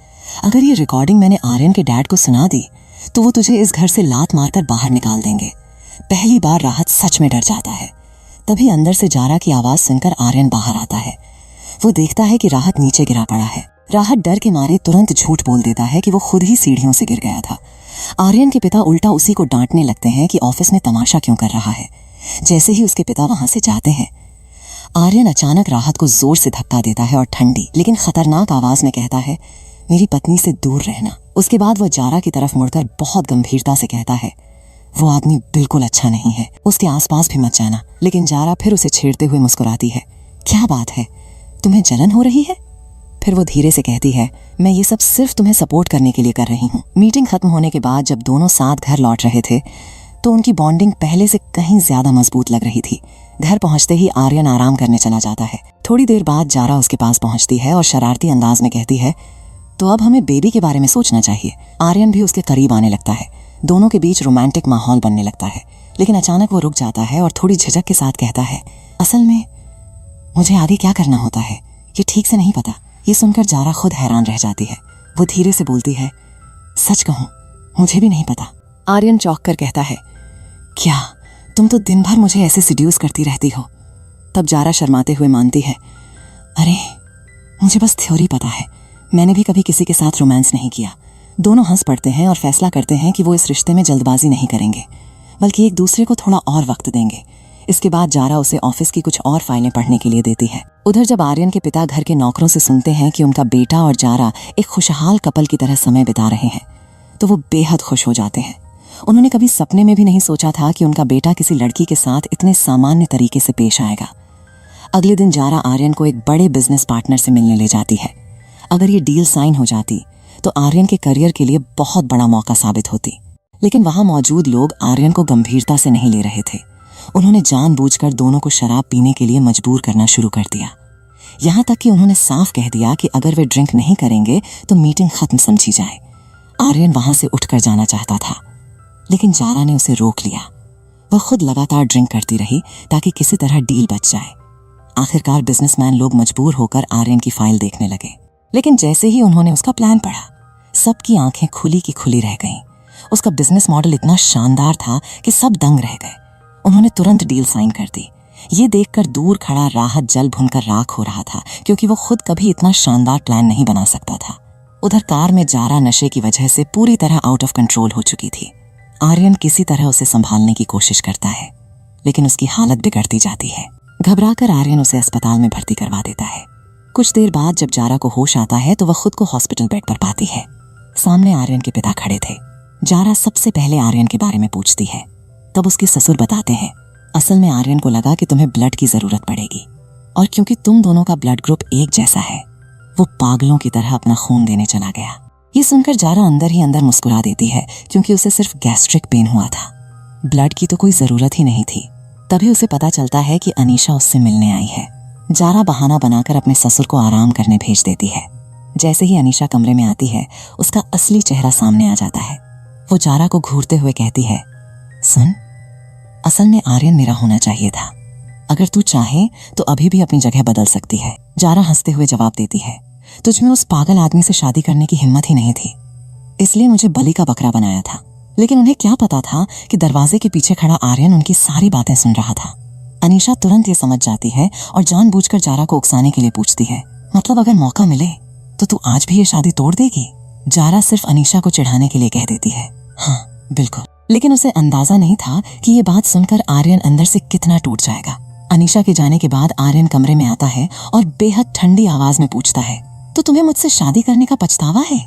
अगर ये रिकॉर्डिंग मैंने आर्यन के डैड को सुना दी तो वो तुझे इस घर से लात मारकर बाहर निकाल देंगे। पहली बार राहत सच में डर जाता है। तभी अंदर से जारा की आवाज सुनकर आर्यन बाहर आता है। वो देखता है कि राहत नीचे गिरा पड़ा है। राहत डर के मारे तुरंत झूठ बोल देता है कि वो खुद ही सीढ़ियों से गिर गया था। आर्यन के पिता उल्टा उसी को डांटने लगते हैं कि ऑफिस में तमाशा क्यों कर रहा है। जैसे ही उसके पिता वहां से जाते हैं, आर्यन अचानक राहत को जोर से धक्का देता है और ठंडी लेकिन खतरनाक आवाज में कहता है, मेरी पत्नी से दूर रहना। उसके बाद वो जारा की तरफ मुड़कर बहुत गंभीरता से कहता है, वो आदमी बिल्कुल अच्छा नहीं है, उसके आसपास भी मत जाना। लेकिन जारा फिर उसे छेड़ते हुए मुस्कुराती है, क्या बात है, तुम्हें जलन हो रही है? फिर वो धीरे से कहती है, मैं ये सब सिर्फ तुम्हें सपोर्ट करने के लिए कर रही हूँ। मीटिंग खत्म होने के बाद जब दोनों साथ घर लौट रहे थे तो उनकी बॉन्डिंग पहले से कहीं ज्यादा मजबूत लग रही थी। घर पहुंचते ही आर्यन आराम करने चला जाता है। थोड़ी देर बाद जारा उसके पास पहुंचती है और शरारती अंदाज में कहती है, तो अब हमें बेबी के बारे में सोचना चाहिए। आर्यन भी उसके करीब आने लगता है। दोनों के बीच रोमांटिक माहौल बनने लगता है। लेकिन अचानक वो रुक जाता है और थोड़ी झिझक के साथ कहता है, असल में मुझे आगे क्या करना होता है ये ठीक से नहीं पता। ये सुनकर जारा खुद हैरान रह जाती है। वो धीरे से बोलती है, सच कहूं मुझे भी नहीं पता। आर्यन चौंक कर कहता है, क्या तुम तो दिन भर मुझे ऐसे सिड्यूस करती रहती हो? तब जारा शर्माते हुए मानती है, अरे मुझे बस थ्योरी पता है, मैंने भी कभी किसी के साथ रोमांस नहीं किया। दोनों हंस पड़ते हैं और फैसला करते हैं कि वो इस रिश्ते में जल्दबाजी नहीं करेंगे, बल्कि एक दूसरे को थोड़ा और वक्त देंगे। इसके बाद जारा उसे ऑफिस की कुछ और फाइलें पढ़ने के लिए देती है। उधर जब आर्यन के पिता घर के नौकरों से सुनते हैं कि उनका बेटा और जारा एक खुशहाल कपल की तरह समय बिता रहे हैं तो वो बेहद खुश हो जाते हैं। उन्होंने कभी सपने में भी नहीं सोचा था कि उनका बेटा किसी लड़की के साथ इतने सामान्य तरीके से पेश आएगा। अगले दिन जारा आर्यन को एक बड़े बिजनेस पार्टनर से मिलने ले जाती है। अगर ये डील साइन हो जाती तो आर्यन के करियर के लिए बहुत बड़ा मौका साबित होती। लेकिन वहां मौजूद लोग आर्यन को गंभीरता से नहीं ले रहे थे। उन्होंने जानबूझकर दोनों को शराब पीने के लिए मजबूर करना शुरू कर दिया। यहाँ तक कि उन्होंने साफ कह दिया कि अगर वे ड्रिंक नहीं करेंगे तो मीटिंग खत्म समझी जाए। आर्यन वहां से उठकर जाना चाहता था, लेकिन जारा ने उसे रोक लिया। वह खुद लगातार ड्रिंक करती रही ताकि किसी तरह डील बच जाए। आखिरकार बिजनेसमैन लोग मजबूर होकर आर्यन की फाइल देखने लगे। लेकिन जैसे ही उन्होंने उसका प्लान पढ़ा, सबकी आंखें खुली की खुली रह गईं। उसका बिजनेस मॉडल इतना शानदार था कि सब दंग रह गए। उन्होंने तुरंत डील साइन कर दी। ये देखकर दूर खड़ा राहत जल भुनकर राख हो रहा था, क्योंकि वो खुद कभी इतना शानदार प्लान नहीं बना सकता था। उधर कार में जारा नशे की वजह से पूरी तरह आउट ऑफ कंट्रोल हो चुकी थी। आर्यन किसी तरह उसे संभालने की कोशिश करता है, लेकिन उसकी हालत बिगड़ती जाती है। घबराकर आर्यन उसे अस्पताल में भर्ती करवा देता है। कुछ देर बाद जब जारा को होश आता है तो वह खुद को हॉस्पिटल बेड पर पाती है। सामने आर्यन के पिता खड़े थे। जारा सबसे पहले आर्यन के बारे में पूछती है। तब उसके ससुर बताते हैं, असल में आर्यन को लगा कि तुम्हें ब्लड की जरूरत पड़ेगी, और क्योंकि तुम दोनों का ब्लड ग्रुप एक जैसा है, वो पागलों की तरह अपना खून देने चला गया। ये सुनकर जारा अंदर ही अंदर मुस्कुरा देती है, क्योंकि उसे सिर्फ गैस्ट्रिक पेन हुआ था। ब्लड की तो कोई जरूरत ही नहीं थी। तभी उसे पता चलता है कि अनीशा उससे मिलने आई है। जारा बहाना बनाकर अपने ससुर को आराम करने भेज देती है। जैसे ही अनीशा कमरे में आती है, उसका असली चेहरा सामने आ जाता है। वो जारा को घूरते हुए कहती है, सुन, असल में आर्यन मेरा होना चाहिए था। अगर तू चाहे तो अभी भी अपनी जगह बदल सकती है। जारा हंसते हुए जवाब देती है, तुझमें उस पागल आदमी से शादी करने की हिम्मत ही नहीं थी, इसलिए मुझे बलि का बकरा बनाया था। लेकिन उन्हें क्या पता था कि दरवाजे के पीछे खड़ा आर्यन उनकी सारी बातें सुन रहा था। अनीशा तुरंत ये समझ जाती है और जानबूझकर जारा को उकसाने के लिए पूछती है, मतलब अगर मौका मिले तो तू आज भी ये शादी तोड़ देगी? जारा सिर्फ अनीशा को चिढ़ाने के लिए कह देती है, हाँ बिल्कुल। लेकिन उसे अंदाजा नहीं था कि ये बात सुनकर आर्यन अंदर से कितना टूट जाएगा। अनीशा के जाने के बाद आर्यन कमरे में आता है और बेहद ठंडी आवाज में पूछता है, तो तुम्हें मुझसे शादी करने का पछतावा है?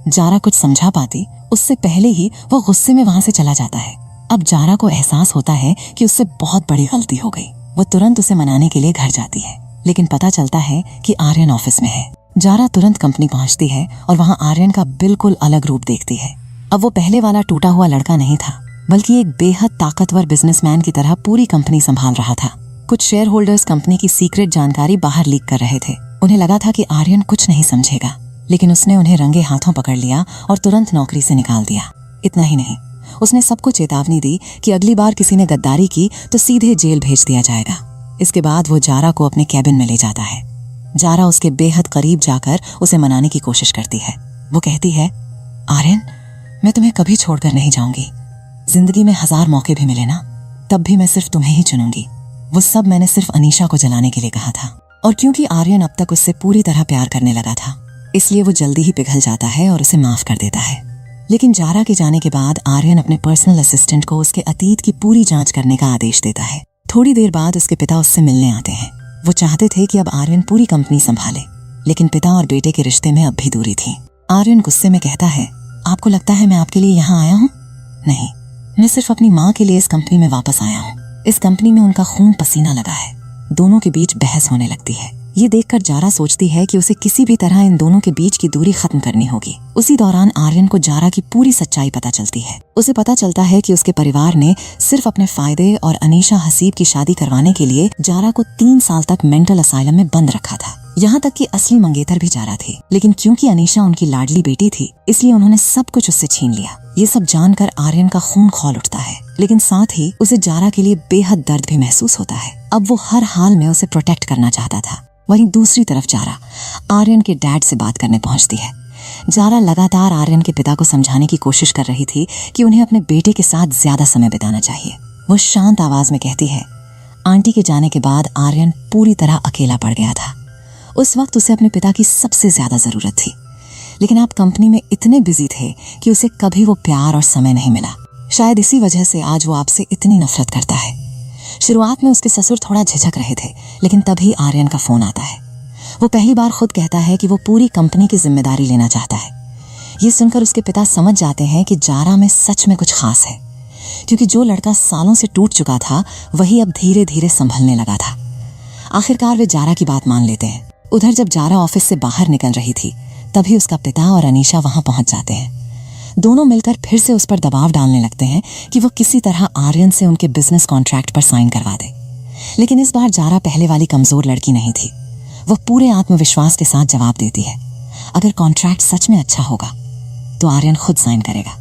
जारा कुछ समझा पाती उससे पहले ही वो गुस्से में वहां से चला जाता है। अब जारा को एहसास होता है कि उससे बहुत बड़ी गलती हो गई। वो तुरंत उसे मनाने के लिए घर जाती है, लेकिन पता चलता है कि आर्यन ऑफिस में है। जारा तुरंत कंपनी पहुंचती है और वहां आर्यन का बिल्कुल अलग रूप देखती है। अब वो पहले वाला टूटा हुआ लड़का नहीं था, बल्कि एक बेहद ताकतवर बिजनेसमैन की तरह पूरी कंपनी संभाल रहा था। कुछ शेयर होल्डर्स कंपनी की सीक्रेट जानकारी बाहर लीक कर रहे थे। उन्हें लगा था कि आर्यन कुछ नहीं समझेगा, लेकिन उसने उन्हें रंगे हाथों पकड़ लिया और तुरंत नौकरी से निकाल दिया। इतना ही नहीं, उसने सबको चेतावनी दी कि अगली बार किसी ने गद्दारी की तो सीधे जेल भेज दिया जाएगा। इसके बाद वो जारा को अपने कैबिन में ले जाता है। जारा उसके बेहद करीब जाकर उसे मनाने की कोशिश करती है। वो कहती है, आर्यन, मैं तुम्हें कभी छोड़कर नहीं जाऊंगी। जिंदगी में 1000 मौके भी मिले ना, तब भी मैं सिर्फ तुम्हें ही चुनूंगी। वो सब मैंने सिर्फ अनीशा को जलाने के लिए कहा था। और क्योंकि आर्यन अब तक उससे पूरी तरह प्यार करने लगा था, इसलिए वो जल्दी ही पिघल जाता है और उसे माफ कर देता है। लेकिन जारा के जाने के बाद आर्यन अपने पर्सनल असिस्टेंट को उसके अतीत की पूरी जांच करने का आदेश देता है। थोड़ी देर बाद उसके पिता उससे मिलने आते हैं। वो चाहते थे कि अब आर्यन पूरी कंपनी संभाले, लेकिन पिता और बेटे के रिश्ते में अब भी दूरी थी। आर्यन गुस्से में कहता है, आपको लगता है मैं आपके लिए यहाँ आया हूँ? नहीं, मैं सिर्फ अपनी माँ के लिए इस कंपनी में वापस आया हूँ। इस कंपनी में उनका खून पसीना लगा है। दोनों के बीच बहस होने लगती है। ये देखकर जारा सोचती है कि उसे किसी भी तरह इन दोनों के बीच की दूरी खत्म करनी होगी। उसी दौरान आर्यन को जारा की पूरी सच्चाई पता चलती है। उसे पता चलता है कि उसके परिवार ने सिर्फ अपने फायदे और अनीशा हसीब की शादी करवाने के लिए जारा को 3 साल तक मेंटल असाइलम में बंद रखा था। यहाँ तक कि असली मंगेतर भी जारा थी, लेकिन क्योंकि अनीशा उनकी लाडली बेटी थी, इसलिए उन्होंने सब कुछ उससे छीन लिया। ये सब जानकर आर्यन का खून खौल उठता है, लेकिन साथ ही उसे जारा के लिए बेहद दर्द भी महसूस होता है। अब वो हर हाल में उसे प्रोटेक्ट करना चाहता था। वहीं दूसरी तरफ जारा आर्यन के डैड से बात करने पहुंचती है। जारा लगातार आर्यन के पिता को समझाने की कोशिश कर रही थी कि उन्हें अपने बेटे के साथ ज्यादा समय बिताना चाहिए। वो शांत आवाज में कहती है, आंटी के जाने के बाद आर्यन पूरी तरह अकेला पड़ गया था। उस वक्त उसे अपने पिता की सबसे ज्यादा जरूरत थी, लेकिन आप कंपनी में इतने बिजी थे कि उसे कभी वो प्यार और समय नहीं मिला। शायद इसी वजह से आज वो आपसे इतनी नफरत करता है। शुरुआत में उसके ससुर थोड़ा झिझक रहे थे, लेकिन तभी आर्यन का फोन आता है। वो पहली बार खुद कहता है कि वो पूरी कंपनी की जिम्मेदारी लेना चाहता है। ये सुनकर उसके पिता समझ जाते हैं कि जारा में सच में कुछ खास है, क्योंकि जो लड़का सालों से टूट चुका था वही अब धीरे धीरे संभलने लगा था। आखिरकार वे जारा की बात मान लेते हैं। उधर जब जारा ऑफिस से बाहर निकल रही थी, तभी उसका पिता और अनीशा वहां पहुंच जाते हैं। दोनों मिलकर फिर से उस पर दबाव डालने लगते हैं कि वो किसी तरह आर्यन से उनके बिजनेस कॉन्ट्रैक्ट पर साइन करवा दे। लेकिन इस बार जारा पहले वाली कमजोर लड़की नहीं थी। वो पूरे आत्मविश्वास के साथ जवाब देती है, अगर कॉन्ट्रैक्ट सच में अच्छा होगा तो आर्यन खुद साइन करेगा,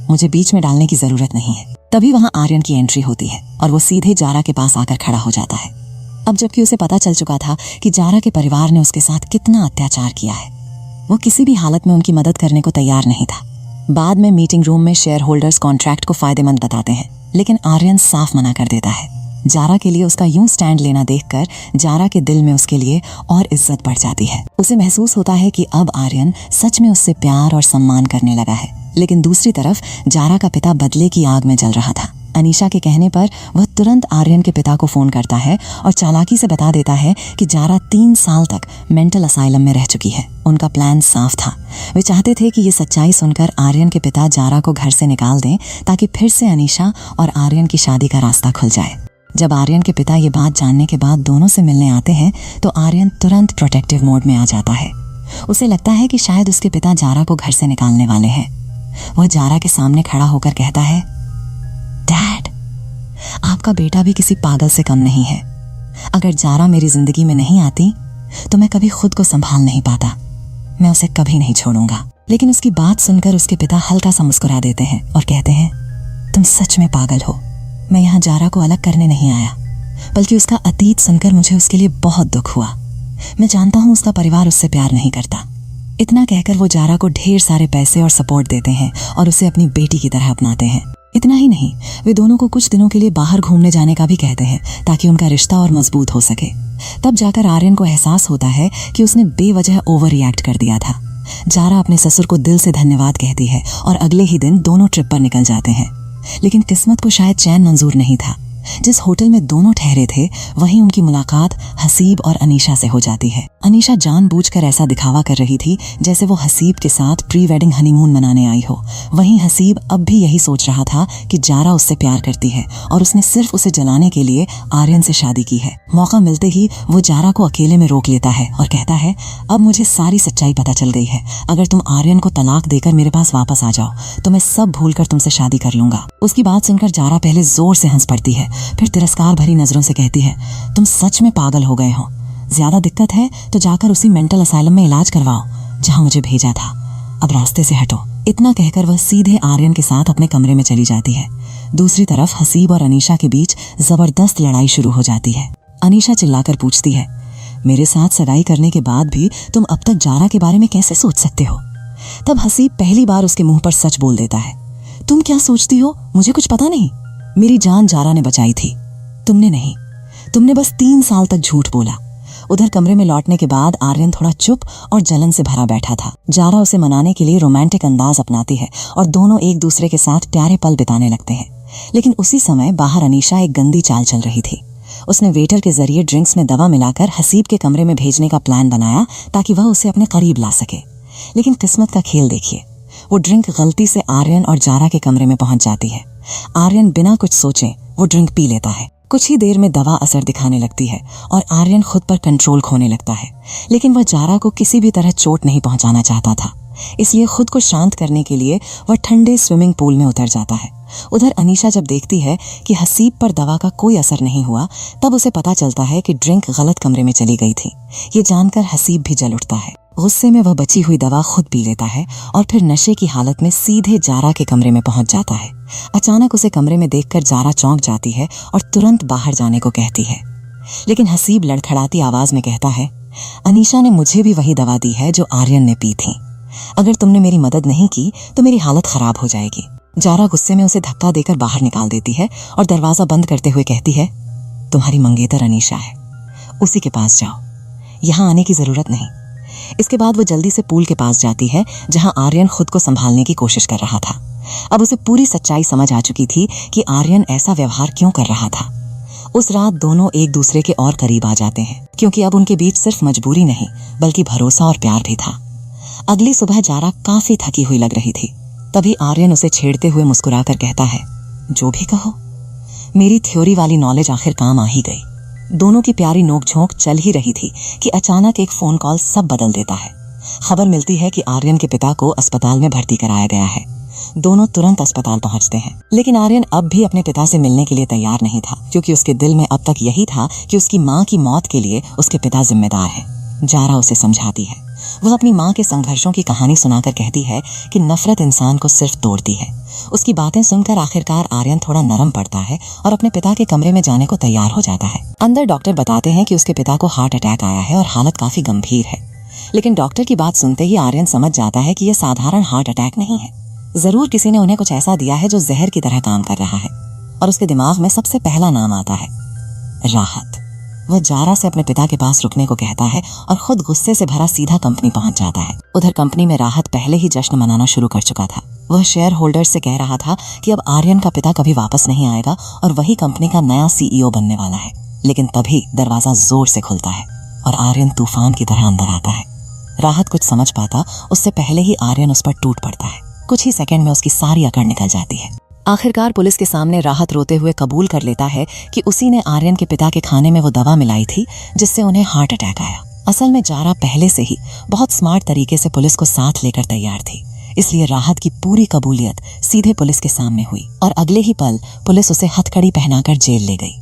मुझे बीच में डालने की जरूरत नहीं है। तभी वहां आर्यन की एंट्री होती है और वो सीधे जारा के पास आकर खड़ा हो जाता है। अब जबकि उसे पता चल चुका था कि जारा के परिवार ने उसके साथ कितना अत्याचार किया है, वो किसी भी हालत में उनकी मदद करने को तैयार नहीं था। बाद में मीटिंग रूम में शेयर होल्डर्स कॉन्ट्रैक्ट को फायदेमंद बताते हैं, लेकिन आर्यन साफ मना कर देता है। जारा के लिए उसका यूं स्टैंड लेना देखकर जारा के दिल में उसके लिए और इज्जत बढ़ जाती है। उसे महसूस होता है कि अब आर्यन सच में उससे प्यार और सम्मान करने लगा है। लेकिन दूसरी तरफ जारा का पिता बदले की आग में जल रहा था। अनीशा के कहने पर वह तुरंत आर्यन के पिता को फोन करता है और चालाकी से बता देता है कि जारा 3 साल तक मेंटल असाइलम में रह चुकी है। उनका प्लान साफ था। वे चाहते थे कि ये सच्चाई सुनकर आर्यन के पिता जारा को घर से निकाल दें, ताकि फिर से अनीशा और आर्यन की शादी का रास्ता खुल जाए। जब आर्यन के पिता ये बात जानने के बाद दोनों से मिलने आते हैं, तो आर्यन तुरंत प्रोटेक्टिव मोड में आ जाता है। उसे लगता है कि शायद उसके पिता जारा को घर से निकालने वाले हैं। वह जारा के सामने खड़ा होकर कहता है, डैड, आपका बेटा भी किसी पागल से कम नहीं है। अगर जारा मेरी जिंदगी में नहीं आती तो मैं कभी खुद को संभाल नहीं पाता। मैं उसे कभी नहीं छोड़ूंगा। लेकिन उसकी बात सुनकर उसके पिता हल्का सा मुस्कुरा देते हैं और कहते हैं, तुम सच में पागल हो। मैं यहाँ जारा को अलग करने नहीं आया, बल्कि उसका अतीत सुनकर मुझे उसके लिए बहुत दुख हुआ। मैं जानता हूँ उसका परिवार उससे प्यार नहीं करता। इतना कहकर वो जारा को ढेर सारे पैसे और सपोर्ट देते हैं और उसे अपनी बेटी की तरह अपनाते हैं। इतना ही नहीं, वे दोनों को कुछ दिनों के लिए बाहर घूमने जाने का भी कहते हैं ताकि उनका रिश्ता और मजबूत हो सके। तब जाकर आर्यन को एहसास होता है कि उसने बेवजह ओवर रिएक्ट कर दिया था। जारा अपने ससुर को दिल से धन्यवाद कहती है और अगले ही दिन दोनों ट्रिप पर निकल जाते हैं। लेकिन किस्मत को शायद चैन मंजूर नहीं था। जिस होटल में दोनों ठहरे थे वहीं उनकी मुलाकात हसीब और अनीशा से हो जाती है। अनीशा जानबूझकर ऐसा दिखावा कर रही थी जैसे वो हसीब के साथ प्री वेडिंग हनीमून मनाने आई हो। वहीं हसीब अब भी यही सोच रहा था कि जारा उससे प्यार करती है और उसने सिर्फ उसे जलाने के लिए आर्यन से शादी की है। मौका मिलते ही वो जारा को अकेले में रोक लेता है और कहता है, अब मुझे सारी सच्चाई पता चल गई है। अगर तुम आर्यन को तलाक देकर मेरे पास वापस आ जाओ तो मैं सब भूलकर तुमसे शादी कर लूंगा। उसकी बात सुनकर जारा पहले जोर से हंस पड़ती है, फिर तिरस्कार भरी नजरों से कहती है, तुम सच में पागल हो गए हो। ज्यादा दिक्कत है तो जाकर उसी मेंटल असाइलम में इलाज करवाओ जहां मुझे भेजा था। अब रास्ते से हटो। इतना कहकर वह सीधे आर्यन के साथ अपने कमरे में चली जाती है। दूसरी तरफ हसीब और अनीशा के बीच जबरदस्त लड़ाई शुरू हो जाती है। अनीशा चिल्लाकर पूछती है, मेरे साथ सगाई करने के बाद भी तुम अब तक जारा के बारे में कैसे सोच सकते हो? तब हसीब पहली बार उसके मुंह पर सच बोल देता है, तुम क्या सोचती हो, मुझे कुछ पता नहीं। मेरी जान जारा ने बचाई थी, तुमने नहीं। तुमने बस 3 साल तक झूठ बोला। उधर कमरे में लौटने के बाद आर्यन थोड़ा चुप और जलन से भरा बैठा था। जारा उसे मनाने के लिए रोमांटिक अंदाज अपनाती है और दोनों एक दूसरे के साथ प्यारे पल बिताने लगते हैं। लेकिन उसी समय बाहर अनीशा एक गंदी चाल चल रही थी। उसने वेटर के जरिए ड्रिंक्स में दवा मिलाकर हसीब के कमरे में भेजने का प्लान बनाया ताकि वह उसे अपने करीब ला सके। लेकिन किस्मत का खेल देखिए, वो ड्रिंक गलती से आर्यन और जारा के कमरे में पहुंच जाती है। आर्यन बिना कुछ सोचे वो ड्रिंक पी लेता है। कुछ ही देर में दवा असर दिखाने लगती है और आर्यन खुद पर कंट्रोल खोने लगता है। लेकिन वह जारा को किसी भी तरह चोट नहीं पहुंचाना चाहता था, इसलिए खुद को शांत करने के लिए वह ठंडे स्विमिंग पूल में उतर जाता है। उधर अनीशा जब देखती है कि हसीब पर दवा का कोई असर नहीं हुआ, तब उसे पता चलता है कि ड्रिंक गलत कमरे में चली गई थी। ये जानकर हसीब भी जल उठता है। गुस्से में वह बची हुई दवा खुद पी लेता है और फिर नशे की हालत में सीधे जारा के कमरे में पहुंच जाता है। अचानक उसे कमरे में देखकर जारा चौंक जाती है और तुरंत बाहर जाने को कहती है। लेकिन हसीब लड़खड़ाती आवाज में कहता है, अनीशा ने मुझे भी वही दवा दी है जो आर्यन ने पी थी। अगर तुमने मेरी मदद नहीं की तो मेरी हालत खराब हो जाएगी। जारा गुस्से में उसे धक्का देकर बाहर निकाल देती है और दरवाजा बंद करते हुए कहती है, तुम्हारी मंगेतर अनीशा है, उसी के पास जाओ, यहाँ आने की जरूरत नहीं। इसके बाद वो जल्दी से पूल के पास जाती है जहां आर्यन खुद को संभालने की कोशिश कर रहा था। अब उसे पूरी सच्चाई समझ आ चुकी थी कि आर्यन ऐसा व्यवहार क्यों कर रहा था। उस रात दोनों एक दूसरे के और करीब आ जाते हैं क्योंकि अब उनके बीच सिर्फ मजबूरी नहीं बल्कि भरोसा और प्यार भी था। अगली सुबह जारा काफी थकी हुई लग रही थी। तभी आर्यन उसे छेड़ते हुए मुस्कुराकर कहता है, जो भी कहो, मेरी थ्योरी वाली नॉलेज आखिर काम आ ही गई। दोनों की प्यारी नोकझोंक चल ही रही थी कि अचानक एक फोन कॉल सब बदल देता है। खबर मिलती है कि आर्यन के पिता को अस्पताल में भर्ती कराया गया है। दोनों तुरंत अस्पताल पहुंचते हैं, लेकिन आर्यन अब भी अपने पिता से मिलने के लिए तैयार नहीं था क्योंकि उसके दिल में अब तक यही था कि उसकी माँ की मौत के लिए उसके पिता जिम्मेदार है। जारा उसे समझाती है। वह अपनी माँ के संघर्षों की कहानी सुनाकर कहती है कि नफरत इंसान को सिर्फ तोड़ती है। उसकी बातें सुनकर आखिरकार आर्यन थोड़ा नरम पड़ता है और अपने पिता के कमरे में जाने को तैयार हो जाता है। अंदर डॉक्टर बताते हैं कि उसके पिता को हार्ट अटैक आया है और हालत काफी गंभीर है। लेकिन डॉक्टर की बात सुनते ही आर्यन समझ जाता है कि यह साधारण हार्ट अटैक नहीं है। जरूर किसी ने उन्हें कुछ ऐसा दिया है जो जहर की तरह काम कर रहा है। और उसके दिमाग में सबसे पहला नाम आता है, राहत। वह जारा से अपने पिता के पास रुकने को कहता है और खुद गुस्से से भरा सीधा कंपनी पहुंच जाता है। उधर कंपनी में राहत पहले ही जश्न मनाना शुरू कर चुका था। वह शेयर होल्डर्स से कह रहा था कि अब आर्यन का पिता कभी वापस नहीं आएगा और वही कंपनी का नया CEO बनने वाला है। लेकिन तभी दरवाजा जोर से खुलता है और आर्यन तूफान की तरह अंदर आता है। राहत कुछ समझ पाता उससे पहले ही आर्यन उस पर टूट पड़ता है। कुछ ही सेकंड में उसकी सारी अकड़ निकल जाती है। आखिरकार पुलिस के सामने राहत रोते हुए कबूल कर लेता है कि उसी ने आर्यन के पिता के खाने में वो दवा मिलाई थी जिससे उन्हें हार्ट अटैक आया। असल में जारा पहले से ही बहुत स्मार्ट तरीके से पुलिस को साथ लेकर तैयार थी, इसलिए राहत की पूरी कबूलियत सीधे पुलिस के सामने हुई और अगले ही पल पुलिस उसे हथकड़ी पहनाकर जेल ले गई।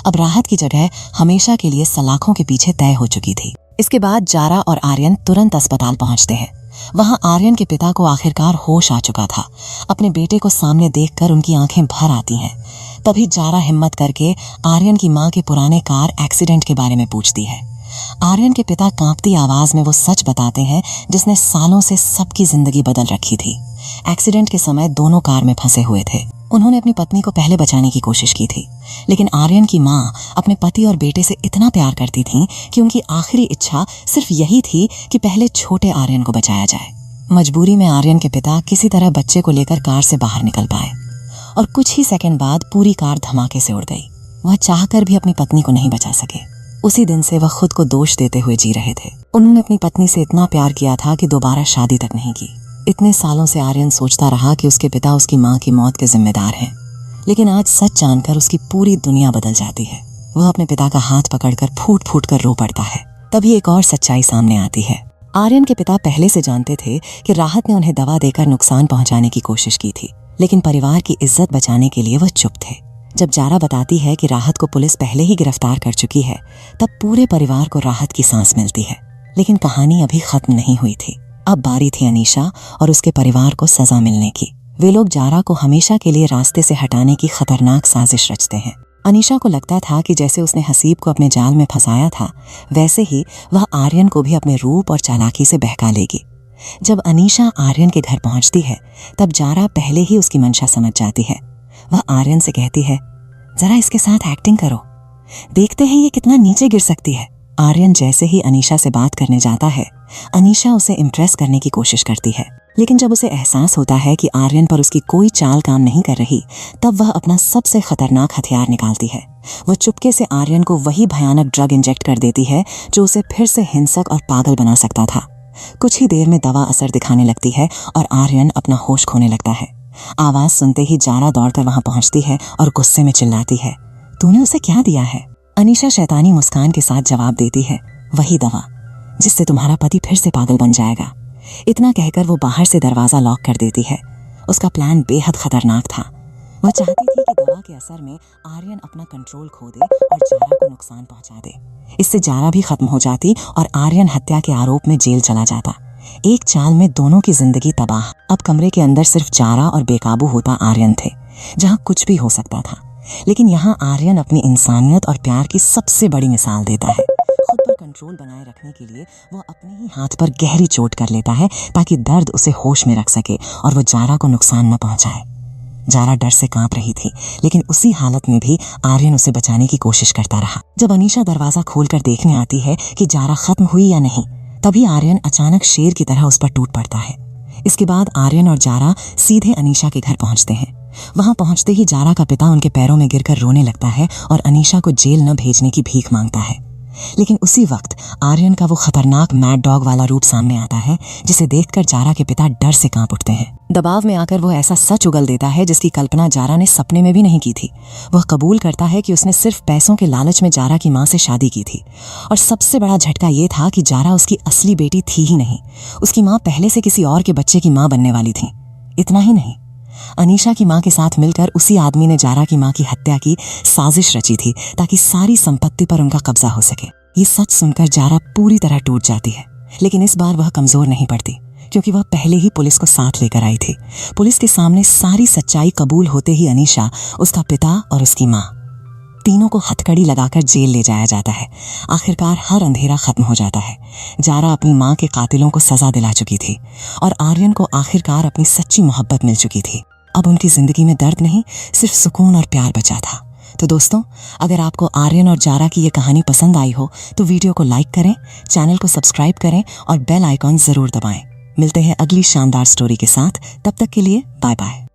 अब राहत की जगह हमेशा के लिए सलाखों के पीछे तय हो चुकी थी। इसके बाद जारा और आर्यन तुरंत अस्पताल पहुंचते हैं। वहां आर्यन के पिता को आखिरकार होश आ चुका था। अपने बेटे को सामने देखकर उनकी आंखें भर आती हैं। तभी जारा हिम्मत करके आर्यन की मां के पुराने कार एक्सीडेंट के बारे में पूछती है। आर्यन के पिता कांपती आवाज में वो सच बताते हैं जिसने सालों से सबकी जिंदगी बदल रखी थी। एक्सीडेंट के समय दोनों कार में फंसे हुए थे। उन्होंने अपनी पत्नी को पहले बचाने की कोशिश की थी, लेकिन आर्यन की मां अपने पति और बेटे से इतना प्यार करती थी कि उनकी आखिरी इच्छा सिर्फ यही थी कि पहले छोटे आर्यन को बचाया जाए। मजबूरी में आर्यन के पिता किसी तरह बच्चे को लेकर कार से बाहर निकल पाए और कुछ ही सेकंड बाद पूरी कार धमाके से उड़ गई। वह चाहकर भी अपनी पत्नी को नहीं बचा सके। उसी दिन से वह खुद को दोष देते हुए जी रहे थे। उन्होंने अपनी पत्नी से इतना प्यार किया था कि दोबारा शादी तक नहीं की। इतने सालों से आर्यन सोचता रहा कि उसके पिता उसकी मां की मौत के जिम्मेदार हैं, लेकिन आज सच जानकर उसकी पूरी दुनिया बदल जाती है। वह अपने पिता का हाथ पकड़कर फूट फूट कर रो पड़ता है। तभी एक और सच्चाई सामने आती है। आर्यन के पिता पहले से जानते थे कि राहत ने उन्हें दवा देकर नुकसान पहुंचाने की कोशिश की थी, लेकिन परिवार की इज्जत बचाने के लिए वह चुप थे। जब जारा बताती है कि राहत को पुलिस पहले ही गिरफ्तार कर चुकी है, तब पूरे परिवार को राहत की सांस मिलती है। लेकिन कहानी अभी खत्म नहीं हुई थी। अब बारी थी अनीशा और उसके परिवार को सजा मिलने की। वे लोग जारा को हमेशा के लिए रास्ते से हटाने की खतरनाक साजिश रचते हैं। अनीशा को लगता था कि जैसे उसने हसीब को अपने जाल में फंसाया था, वैसे ही वह आर्यन को भी अपने रूप और चालाकी से बहका लेगी। जब अनीशा आर्यन के घर पहुंचती है, तब जारा पहले ही उसकी मंशा समझ जाती है। वह आर्यन से कहती है, जरा इसके साथ एक्टिंग करो, देखते हैं ये कितना नीचे गिर सकती है। आर्यन जैसे ही अनीशा से बात करने जाता है, अनीशा उसे इम्प्रेस करने की कोशिश करती है, लेकिन जब उसे एहसास होता है कि आर्यन पर उसकी कोई चाल काम नहीं कर रही, तब वह अपना सबसे खतरनाक हथियार निकालती है। वह चुपके से आर्यन को वही भयानक ड्रग इंजेक्ट कर देती है जो उसे फिर से हिंसक और पागल बना सकता था। कुछ ही देर में दवा असर दिखाने लगती है और आर्यन अपना होश खोने लगता है। आवाज सुनते ही जारा दौड़कर वहां पहुंचती है और गुस्से में चिल्लाती है, तूने उसे क्या दिया है? अनीशा शैतानी मुस्कान के साथ जवाब देती है, वही दवा जिससे तुम्हारा पति फिर से पागल बन जाएगा। इतना कहकर वो बाहर से दरवाजा लॉक कर देती है। उसका प्लान बेहद खतरनाक था। वह चाहती थी कि दवा के असर में आर्यन अपना कंट्रोल खो दे और जारा को नुकसान पहुंचा दे। इससे जारा भी खत्म हो जाती और आर्यन हत्या के आरोप में जेल चला जाता। एक चाल में दोनों की जिंदगी तबाह। अब कमरे के अंदर सिर्फ जारा और बेकाबू होता आर्यन थे, जहां कुछ भी हो सकता था। लेकिन यहाँ आर्यन अपनी इंसानियत और प्यार की सबसे बड़ी मिसाल देता है। खुद पर कंट्रोल बनाए रखने के लिए वो अपने ही हाथ पर गहरी चोट कर लेता है ताकि दर्द उसे होश में रख सके और वो जारा को नुकसान न पहुंचाए। जारा डर से कांप रही थी, लेकिन उसी हालत में भी आर्यन उसे बचाने की कोशिश करता रहा। जब अनीशा दरवाजा खोलकर देखने आती है कि जारा खत्म हुई या नहीं, तभी आर्यन अचानक शेर की तरह उस पर टूट पड़ता है। इसके बाद आर्यन और जारा सीधे अनीशा के घर पहुंचते हैं। वहां पहुंचते ही जारा का पिता उनके पैरों में गिरकर रोने लगता है और अनीशा को जेल न भेजने की भीख मांगता है। लेकिन उसी वक्त आर्यन का वो खतरनाक मैड डॉग वाला रूप सामने आता है, जिसे देखकर जारा के पिता डर से कांप उठते हैं। दबाव में आकर वो ऐसा सच उगल देता है जिसकी कल्पना जारा ने सपने में भी नहीं की थी। वह कबूल करता है कि उसने सिर्फ पैसों के लालच में जारा की मां से शादी की थी, और सबसे बड़ा झटका ये था कि जारा उसकी असली बेटी थी ही नहीं। उसकी मां पहले से किसी और के बच्चे की मां बनने वाली थी। इतना ही नहीं, अनीशा की मां के साथ मिलकर उसी आदमी ने जारा की मां की हत्या की साजिश रची थी ताकि सारी संपत्ति पर उनका कब्जा हो सके। ये सच सुनकर जारा पूरी तरह टूट जाती है, लेकिन इस बार वह कमजोर नहीं पड़ती, क्योंकि वह पहले ही पुलिस को साथ लेकर आई थी। पुलिस के सामने सारी सच्चाई कबूल होते ही अनीशा, उसका पिता और उसकी मां, तीनों को हथकड़ी लगाकर जेल ले जाया जाता है। आखिरकार हर अंधेरा खत्म हो जाता है। जारा अपनी मां के कातिलों को सजा दिला चुकी थी और आर्यन को आखिरकार अपनी सच्ची मोहब्बत मिल चुकी थी। अब उनकी जिंदगी में दर्द नहीं, सिर्फ सुकून और प्यार बचा था। तो दोस्तों, अगर आपको आर्यन और जारा की ये कहानी पसंद आई हो तो वीडियो को लाइक करें, चैनल को सब्सक्राइब करें और बेल आइकॉन जरूर दबाएं। मिलते हैं अगली शानदार स्टोरी के साथ। तब तक के लिए बाय बाय।